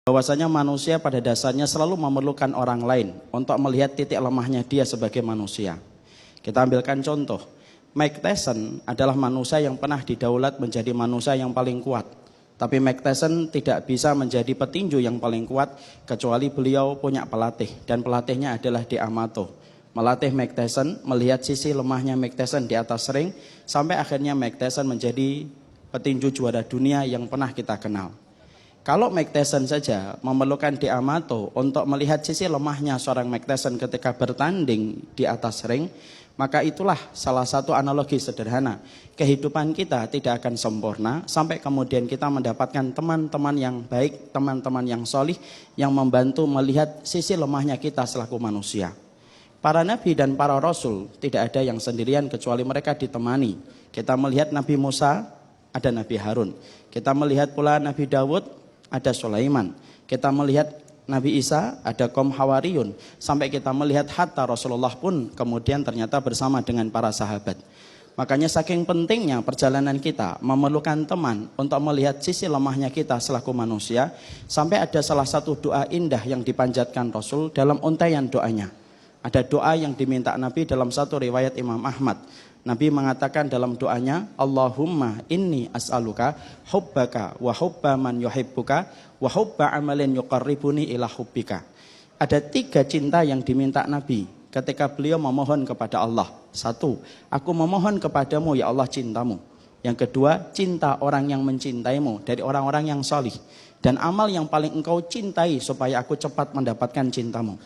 bahwasanya manusia pada dasarnya selalu memerlukan orang lain untuk melihat titik lemahnya dia sebagai manusia. Kita ambilkan contoh, Mike Tyson adalah manusia yang pernah didaulat menjadi manusia yang paling kuat. Tapi Mike Tyson tidak bisa menjadi petinju yang paling kuat kecuali beliau punya pelatih, dan pelatihnya adalah De Amato. Melatih Mike Tyson, melihat sisi lemahnya Mike Tyson di atas ring, sampai akhirnya Mike Tyson menjadi petinju juara dunia yang pernah kita kenal. Kalau Mike Tyson saja memerlukan De Amato untuk melihat sisi lemahnya seorang Mike Tyson ketika bertanding di atas ring, maka itulah salah satu analogi sederhana. Kehidupan kita tidak akan sempurna sampai kemudian kita mendapatkan teman-teman yang baik, teman-teman yang solih, yang membantu melihat sisi lemahnya kita selaku manusia. Para nabi dan para rasul tidak ada yang sendirian kecuali mereka ditemani. Kita melihat Nabi Musa, ada Nabi Harun. Kita melihat pula Nabi Dawud, ada Sulaiman. Kita melihat Nabi Isa, ada kaum Hawariyun. Sampai kita melihat hatta Rasulullah pun kemudian ternyata bersama dengan para sahabat. Makanya saking pentingnya perjalanan kita memerlukan teman untuk melihat sisi lemahnya kita selaku manusia. Sampai ada salah satu doa indah yang dipanjatkan Rasul dalam untaian doanya. Ada doa yang diminta Nabi dalam satu riwayat Imam Ahmad. Nabi mengatakan dalam doanya, Allahumma inni as'aluka hubbaka wa hubba man yuhibbuka wa hubba amalin yuqarribuni ila hubbika. Ada 3 cinta yang diminta Nabi ketika beliau memohon kepada Allah. 1, aku memohon kepadamu ya Allah cintamu. Yang kedua, cinta orang yang mencintaimu dari orang-orang yang salih. Dan amal yang paling engkau cintai supaya aku cepat mendapatkan cintamu.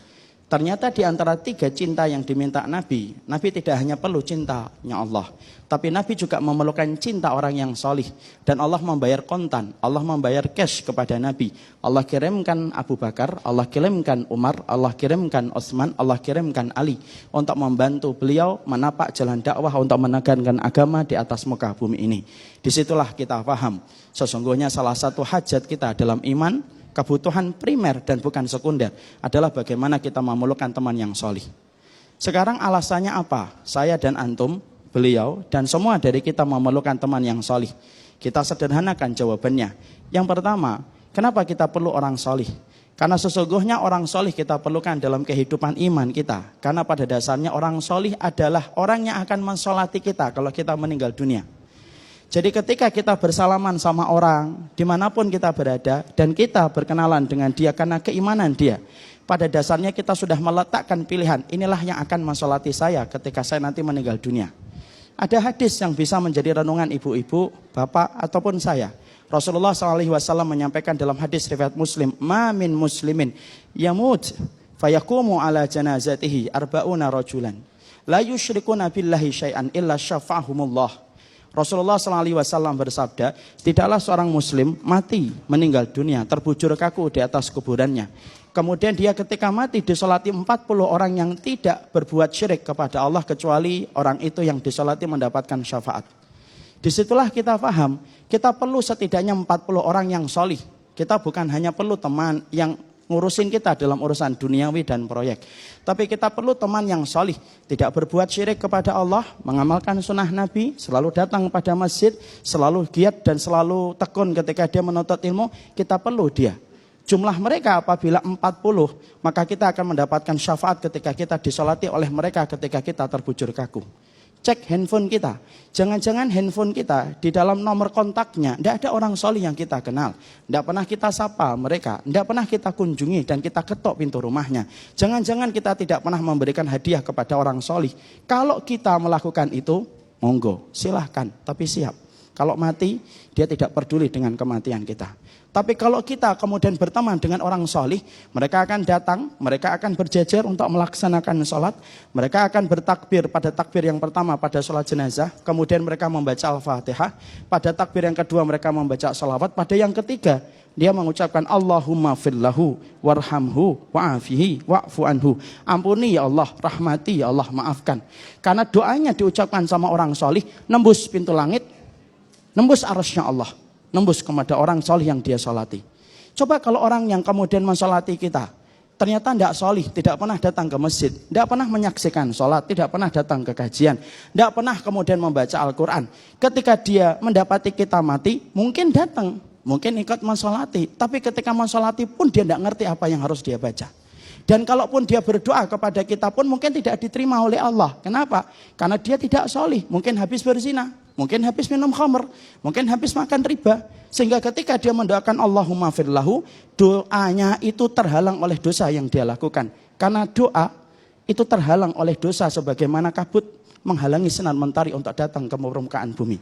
Ternyata di antara 3 cinta yang diminta Nabi, Nabi tidak hanya perlu cintanya Allah, tapi Nabi juga memerlukan cinta orang yang solih. Dan Allah membayar kontan, Allah membayar cash kepada Nabi. Allah kirimkan Abu Bakar, Allah kirimkan Umar, Allah kirimkan Utsman, Allah kirimkan Ali untuk membantu beliau menapak jalan dakwah untuk menegakkan agama di atas muka bumi ini. Disitulah kita paham, sesungguhnya salah satu hajat kita dalam iman, kebutuhan primer dan bukan sekunder adalah bagaimana kita memerlukan teman yang solih. Sekarang alasannya apa? Saya dan antum, beliau, dan semua dari kita memerlukan teman yang solih. Kita sederhanakan jawabannya. Yang pertama, kenapa kita perlu orang solih? Karena sesungguhnya orang solih kita perlukan dalam kehidupan iman kita. Karena pada dasarnya orang solih adalah orang yang akan mensolati kita kalau kita meninggal dunia. Jadi ketika kita bersalaman sama orang, dimanapun kita berada, dan kita berkenalan dengan dia karena keimanan dia, pada dasarnya kita sudah meletakkan pilihan, inilah yang akan mensolati saya ketika saya nanti meninggal dunia. Ada hadis yang bisa menjadi renungan ibu-ibu, bapak, ataupun saya. Rasulullah SAW menyampaikan dalam hadis riwayat Muslim, ma min muslimin yamut fayakumu ala janazatihi arba'una rajulan la yusyrikuna billahi syai'an illa syafa'ahumullah. Rasulullah SAW bersabda, tidaklah seorang muslim mati meninggal dunia terbujur kaku di atas kuburannya. Kemudian dia ketika mati disolati 40 orang yang tidak berbuat syirik kepada Allah kecuali orang itu yang disolati mendapatkan syafaat. Disitulah kita paham, kita perlu setidaknya 40 orang yang solih. Kita bukan hanya perlu teman yang ngurusin kita dalam urusan duniawi dan proyek. Tapi kita perlu teman yang solih, tidak berbuat syirik kepada Allah, mengamalkan sunnah Nabi, selalu datang pada masjid, selalu giat dan selalu tekun ketika dia menuntut ilmu. Kita perlu dia. Jumlah mereka apabila 40, maka kita akan mendapatkan syafaat ketika kita disolati oleh mereka ketika kita terbujur kaku. Cek handphone kita, jangan-jangan handphone kita di dalam nomor kontaknya tidak ada orang solih yang kita kenal, tidak pernah kita sapa mereka, tidak pernah kita kunjungi dan kita ketok pintu rumahnya. Jangan-jangan kita tidak pernah memberikan hadiah kepada orang solih. Kalau kita melakukan itu, monggo, silahkan, tapi siap. Kalau mati, dia tidak peduli dengan kematian kita. Tapi kalau kita kemudian berteman dengan orang solih, mereka akan datang, mereka akan berjejer untuk melaksanakan sholat, mereka akan bertakbir pada takbir yang pertama pada sholat jenazah, kemudian mereka membaca Al-Fatihah, pada takbir yang kedua mereka membaca sholawat, pada yang ketiga dia mengucapkan Allahumma fillahu warhamhu wa'afihi wa'fu anhu. Ampuni ya Allah, rahmati ya Allah, maafkan. Karena doanya diucapkan sama orang solih, nembus pintu langit, nembus arasnya Allah, nembus kepada orang solih yang dia solati. Coba kalau orang yang kemudian mensolati kita, ternyata tidak solih, tidak pernah datang ke masjid, tidak pernah menyaksikan sholat, tidak pernah datang ke kajian, tidak pernah kemudian membaca Al-Quran. Ketika dia mendapati kita mati, mungkin datang, mungkin ikut mensolati, tapi ketika mensolati pun dia tidak ngerti apa yang harus dia baca. Dan kalaupun dia berdoa kepada kita pun mungkin tidak diterima oleh Allah. Kenapa? Karena dia tidak solih, mungkin habis berzina, mungkin habis minum khamr, mungkin habis makan riba. Sehingga ketika dia mendoakan Allahumma firlahu, doanya itu terhalang oleh dosa yang dia lakukan. Karena doa itu terhalang oleh dosa sebagaimana kabut menghalangi sinar mentari untuk datang ke permukaan bumi.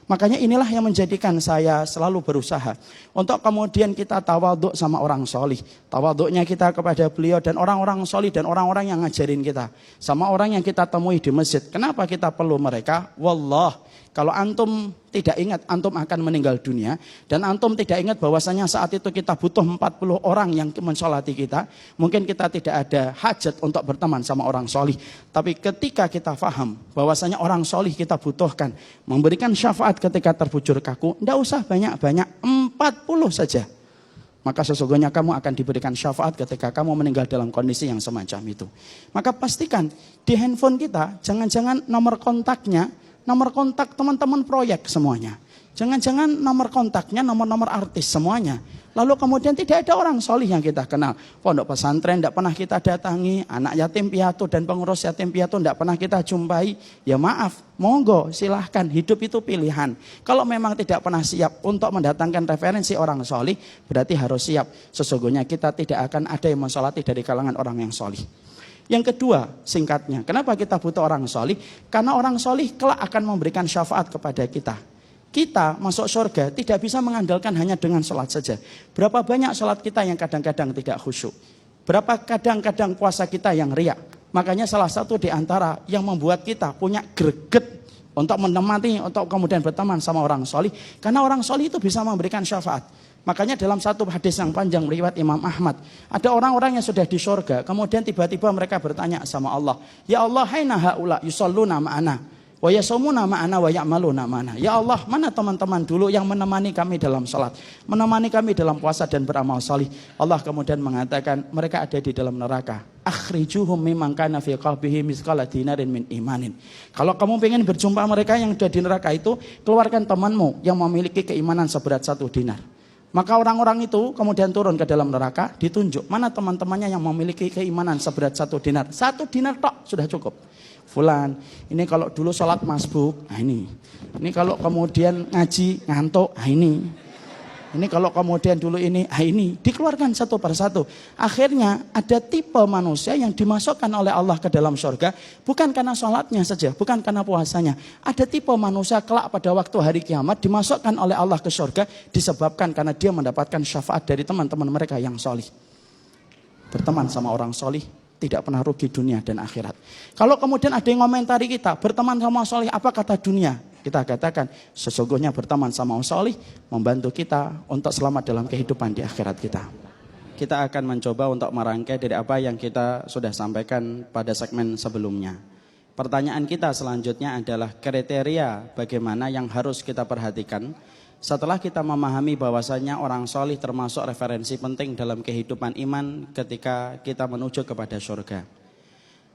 Makanya inilah yang menjadikan saya selalu berusaha untuk kemudian kita tawaduk sama orang solih. Tawaduknya kita kepada beliau dan orang-orang solih dan orang-orang yang ngajarin kita. Sama orang yang kita temui di masjid. Kenapa kita perlu mereka? Wallah, kalau antum tidak ingat antum akan meninggal dunia. Dan antum tidak ingat bahwasanya saat itu kita butuh 40 orang yang mensolati kita. Mungkin kita tidak ada hajat untuk berteman sama orang solih. Tapi ketika kita faham bahwasanya orang solih kita butuhkan. Memberikan syafaat ketika terbujur kaku. Tidak usah banyak-banyak, 40 saja. Maka sesungguhnya kamu akan diberikan syafaat ketika kamu meninggal dalam kondisi yang semacam itu. Maka pastikan di handphone kita jangan-jangan nomor kontaknya, nomor kontak teman-teman proyek semuanya. Jangan-jangan nomor kontaknya nomor-nomor artis semuanya. Lalu kemudian tidak ada orang solih yang kita kenal. Pondok pesantren tidak pernah kita datangi. Anak yatim piatu dan pengurus yatim piatu tidak pernah kita jumpai. Ya maaf, monggo silahkan, hidup itu pilihan. Kalau memang tidak pernah siap untuk mendatangkan referensi orang solih, berarti harus siap. Sesungguhnya kita tidak akan ada yang mensolati dari kalangan orang yang solih. Yang kedua, singkatnya, kenapa kita butuh orang solih? Karena orang solih kelak akan memberikan syafaat kepada kita. Kita masuk surga tidak bisa mengandalkan hanya dengan sholat saja. Berapa banyak sholat kita yang kadang-kadang tidak khusyuk. Berapa kadang-kadang puasa kita yang riak. Makanya salah satu di antara yang membuat kita punya greget untuk menemani, untuk kemudian berteman sama orang solih. Karena orang solih itu bisa memberikan syafaat. Makanya dalam satu hadis yang panjang riwayat Imam Ahmad, ada orang-orang yang sudah di surga, kemudian tiba-tiba mereka bertanya sama Allah, ya Allah, haina haula yusalluna ma'ana wa yasumuna ma'ana wa ya'maluna ma'ana. Ya Allah, mana teman-teman dulu yang menemani kami dalam salat, menemani kami dalam puasa dan beramal salih? Allah kemudian mengatakan mereka ada di dalam neraka. Akhrijuhum mimman kana fi qalbihi mithqala dinarin min imanin. Kalau kamu ingin berjumpa mereka yang ada di neraka itu, keluarkan temanmu yang memiliki keimanan seberat 1 dinar. Maka orang-orang itu kemudian turun ke dalam neraka, ditunjuk mana teman-temannya yang memiliki keimanan seberat 1 dinar. 1 dinar tok sudah cukup. Fulan, ini kalau dulu sholat masbuk, nah ini kalau kemudian ngaji ngantuk, nah ini kalau kemudian dulu ini, nah ini dikeluarkan satu persatu. Akhirnya ada tipe manusia yang dimasukkan oleh Allah ke dalam surga, bukan karena sholatnya saja, bukan karena puasanya. Ada tipe manusia kelak pada waktu hari kiamat dimasukkan oleh Allah ke surga disebabkan karena dia mendapatkan syafaat dari teman-teman mereka yang solih. Berteman sama orang solih tidak pernah rugi dunia dan akhirat. Kalau kemudian ada yang komentari kita, berteman sama solih, apa kata dunia? Kita katakan, sesungguhnya berteman sama solih membantu kita untuk selamat dalam kehidupan di akhirat kita. Kita akan mencoba untuk merangkai dari apa yang kita sudah sampaikan pada segmen sebelumnya. Pertanyaan kita selanjutnya adalah kriteria bagaimana yang harus kita perhatikan setelah kita memahami bahwasanya orang solih termasuk referensi penting dalam kehidupan iman ketika kita menuju kepada surga.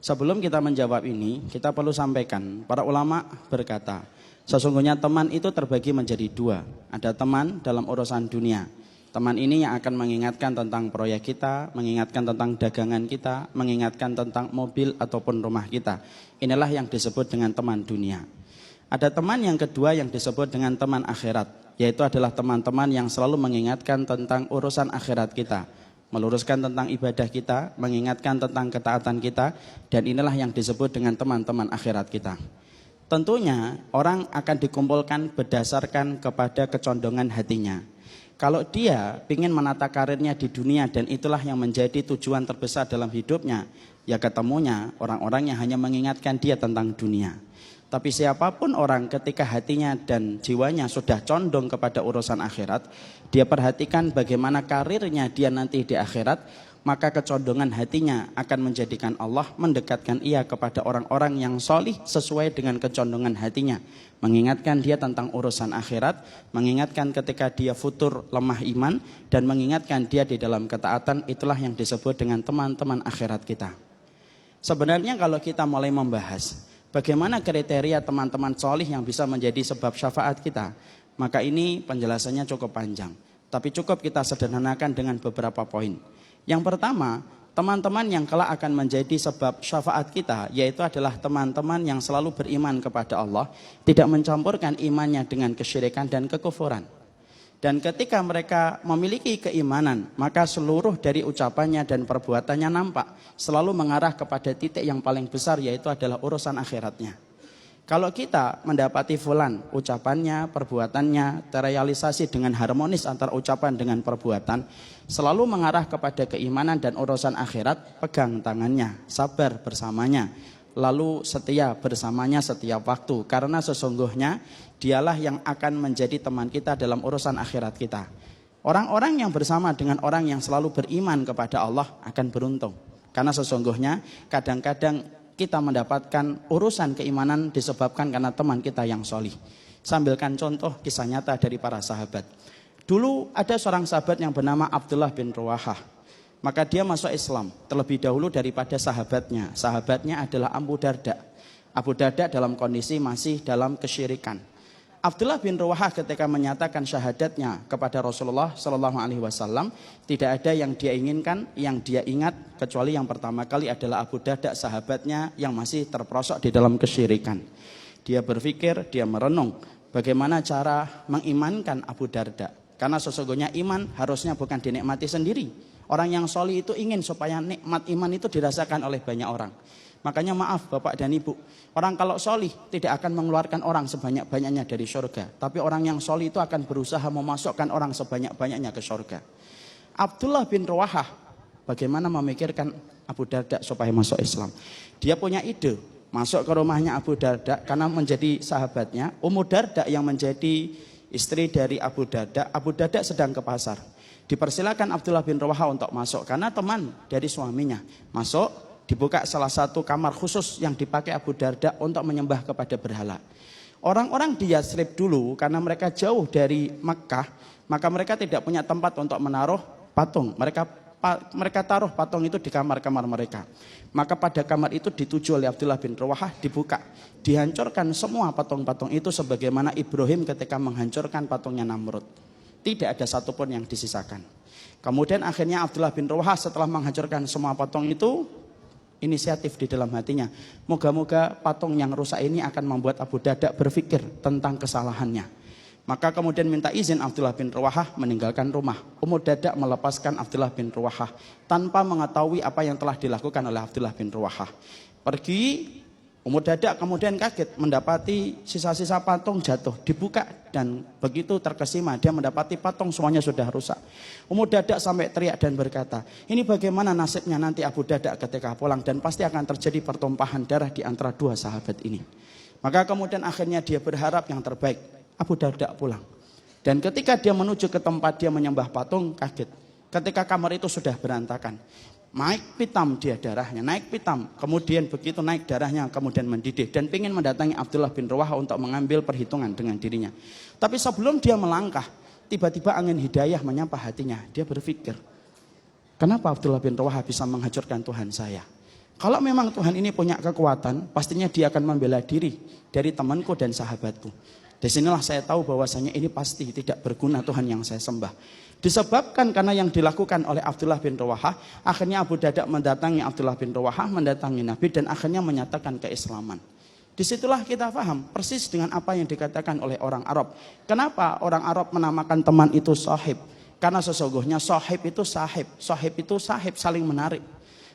Sebelum kita menjawab ini, kita perlu sampaikan, para ulama berkata, sesungguhnya teman itu terbagi menjadi 2. Ada teman dalam urusan dunia. Teman ini yang akan mengingatkan tentang proyek kita, mengingatkan tentang dagangan kita, mengingatkan tentang mobil ataupun rumah kita. Inilah yang disebut dengan teman dunia. Ada teman yang kedua yang disebut dengan teman akhirat, yaitu adalah teman-teman yang selalu mengingatkan tentang urusan akhirat kita, meluruskan tentang ibadah kita, mengingatkan tentang ketaatan kita, dan inilah yang disebut dengan teman-teman akhirat kita. Tentunya orang akan dikumpulkan berdasarkan kepada kecondongan hatinya. Kalau dia ingin menata karirnya di dunia dan itulah yang menjadi tujuan terbesar dalam hidupnya, ya ketemunya orang-orang yang hanya mengingatkan dia tentang dunia. Tapi siapapun orang ketika hatinya dan jiwanya sudah condong kepada urusan akhirat, dia perhatikan bagaimana karirnya dia nanti di akhirat, maka kecondongan hatinya akan menjadikan Allah mendekatkan ia kepada orang-orang yang solih sesuai dengan kecondongan hatinya. Mengingatkan dia tentang urusan akhirat, mengingatkan ketika dia futur lemah iman, dan mengingatkan dia di dalam ketaatan, itulah yang disebut dengan teman-teman akhirat kita. Sebenarnya kalau kita mulai membahas bagaimana kriteria teman-teman solih yang bisa menjadi sebab syafaat kita, maka ini penjelasannya cukup panjang. Tapi cukup kita sederhanakan dengan beberapa poin. Yang pertama, teman-teman yang kelak akan menjadi sebab syafaat kita, yaitu adalah teman-teman yang selalu beriman kepada Allah, tidak mencampurkan imannya dengan kesyirikan dan kekufuran. Dan ketika mereka memiliki keimanan, maka seluruh dari ucapannya dan perbuatannya nampak selalu mengarah kepada titik yang paling besar, yaitu adalah urusan akhiratnya. Kalau kita mendapati fulan, ucapannya, perbuatannya terrealisasi dengan harmonis antara ucapan dengan perbuatan, selalu mengarah kepada keimanan dan urusan akhirat, pegang tangannya, sabar bersamanya, lalu setia bersamanya setiap waktu. Karena sesungguhnya dialah yang akan menjadi teman kita dalam urusan akhirat kita. Orang-orang yang bersama dengan orang yang selalu beriman kepada Allah akan beruntung. Karena sesungguhnya kadang-kadang kita mendapatkan urusan keimanan disebabkan karena teman kita yang solih. Sambilkan contoh kisah nyata dari para sahabat. Dulu ada seorang sahabat yang bernama Abdullah bin Ruwahah. Maka dia masuk Islam terlebih dahulu daripada sahabatnya. Sahabatnya adalah Abu Darda. Abu Darda dalam kondisi masih dalam kesyirikan. Abdullah bin Ruwahah ketika menyatakan syahadatnya kepada Rasulullah SAW, tidak ada yang dia inginkan, yang dia ingat kecuali yang pertama kali adalah Abu Darda, sahabatnya yang masih terperosok di dalam kesyirikan. Dia berpikir, dia merenung bagaimana cara mengimankan Abu Darda. Karena sesungguhnya iman harusnya bukan dinikmati sendiri. Orang yang solih itu ingin supaya nikmat iman itu dirasakan oleh banyak orang. Makanya maaf Bapak dan Ibu, orang kalau solih tidak akan mengeluarkan orang sebanyak-banyaknya dari surga. Tapi orang yang solih itu akan berusaha memasukkan orang sebanyak-banyaknya ke surga. Abdullah bin Ruwahah bagaimana memikirkan Abu Darda supaya masuk Islam. Dia punya ide, masuk ke rumahnya Abu Darda karena menjadi sahabatnya. Ummu Darda yang menjadi istri dari Abu Darda. Abu Darda sedang ke pasar. Dipersilakan Abdullah bin Ruwahah untuk masuk karena teman dari suaminya. Masuk. Dibuka salah satu kamar khusus yang dipakai Abu Darda untuk menyembah kepada berhala. Orang-orang di Yatsrib dulu karena mereka jauh dari Mekah, maka mereka tidak punya tempat untuk menaruh patung. Mereka taruh patung itu di kamar-kamar mereka. Maka pada kamar itu dituju oleh Abdullah bin Ruwahah, dibuka. Dihancurkan semua patung-patung itu sebagaimana Ibrahim ketika menghancurkan patungnya Namrud. Tidak ada satupun yang disisakan. Kemudian akhirnya Abdullah bin Ruwahah setelah menghancurkan semua patung itu, inisiatif di dalam hatinya. Moga-moga patung yang rusak ini akan membuat Abu Darda berpikir tentang kesalahannya. Maka kemudian minta izin Abdullah bin Ruwahah meninggalkan rumah. Ummu Darda melepaskan Abdullah bin Ruwahah tanpa mengetahui apa yang telah dilakukan oleh Abdullah bin Ruwahah. Pergi, Ummu Darda kemudian kaget mendapati sisa-sisa patung jatuh, dibuka dan begitu terkesima dia mendapati patung semuanya sudah rusak. Ummu Darda sampai teriak dan berkata, ini bagaimana nasibnya nanti Abu Darda ketika pulang dan pasti akan terjadi pertumpahan darah di antara dua sahabat ini. Maka kemudian akhirnya dia berharap yang terbaik, Abu Darda pulang. Dan ketika dia menuju ke tempat dia menyembah patung, kaget. Ketika kamar itu sudah berantakan. Naik pitam dia darahnya, naik pitam. Kemudian begitu naik darahnya kemudian mendidih. Dan ingin mendatangi Abdullah bin Ruwahah untuk mengambil perhitungan dengan dirinya. Tapi sebelum dia melangkah, tiba-tiba angin hidayah menyapa hatinya. Dia berpikir, kenapa Abdullah bin Ruwahah bisa menghancurkan Tuhan saya? Kalau memang Tuhan ini punya kekuatan, pastinya dia akan membela diri dari temanku dan sahabatku. Disinilah saya tahu bahwasanya ini pasti tidak berguna Tuhan yang saya sembah. Disebabkan karena yang dilakukan oleh Abdullah bin Ruwahah, akhirnya Abu Darda mendatangi Abdullah bin Ruwahah, mendatangi Nabi dan akhirnya menyatakan keislaman. Disitulah kita paham persis dengan apa yang dikatakan oleh orang Arab. Kenapa orang Arab menamakan teman itu sahib? Karena sesungguhnya sahib itu sahib saling menarik.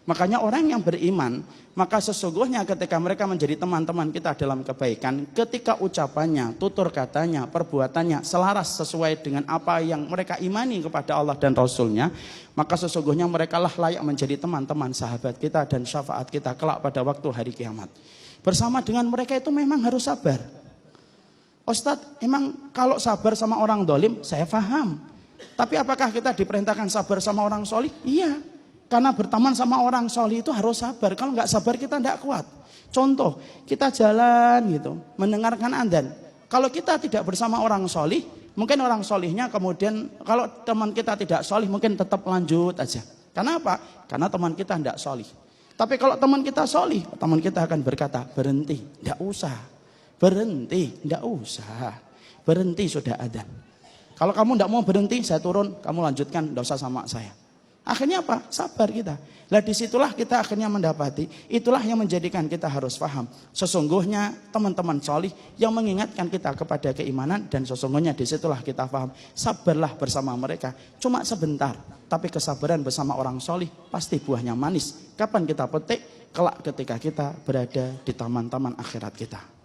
Makanya orang yang beriman, maka sesungguhnya ketika mereka menjadi teman-teman kita dalam kebaikan, ketika ucapannya, tutur katanya, perbuatannya selaras sesuai dengan apa yang mereka imani kepada Allah dan Rasulnya, maka sesungguhnya mereka lah layak menjadi teman-teman sahabat kita dan syafaat kita kelak pada waktu hari kiamat. Bersama dengan mereka itu memang harus sabar. Ustadz, emang kalau sabar sama orang dolim, saya paham. Tapi apakah kita diperintahkan sabar sama orang solih? Iya. Karena berteman sama orang solih itu harus sabar. Kalau nggak sabar kita nggak kuat. Contoh, kita jalan gitu, mendengarkan adzan. Kalau kita tidak bersama orang solih, mungkin orang solihnya kemudian, kalau teman kita tidak solih mungkin tetap lanjut aja. Karena apa? Karena teman kita tidak solih. Tapi kalau teman kita solih, teman kita akan berkata, berhenti, tidak usah. Berhenti, tidak usah. Berhenti sudah adzan. Kalau kamu tidak mau berhenti, saya turun, kamu lanjutkan, tidak usah sama saya. Akhirnya apa? Sabar kita. Lah disitulah kita akhirnya mendapati, itulah yang menjadikan kita harus paham. Sesungguhnya teman-teman solih yang mengingatkan kita kepada keimanan, dan sesungguhnya disitulah kita paham. Sabarlah bersama mereka, cuma sebentar. Tapi kesabaran bersama orang solih pasti buahnya manis. Kapan kita petik? Kelak ketika kita berada di taman-taman akhirat kita.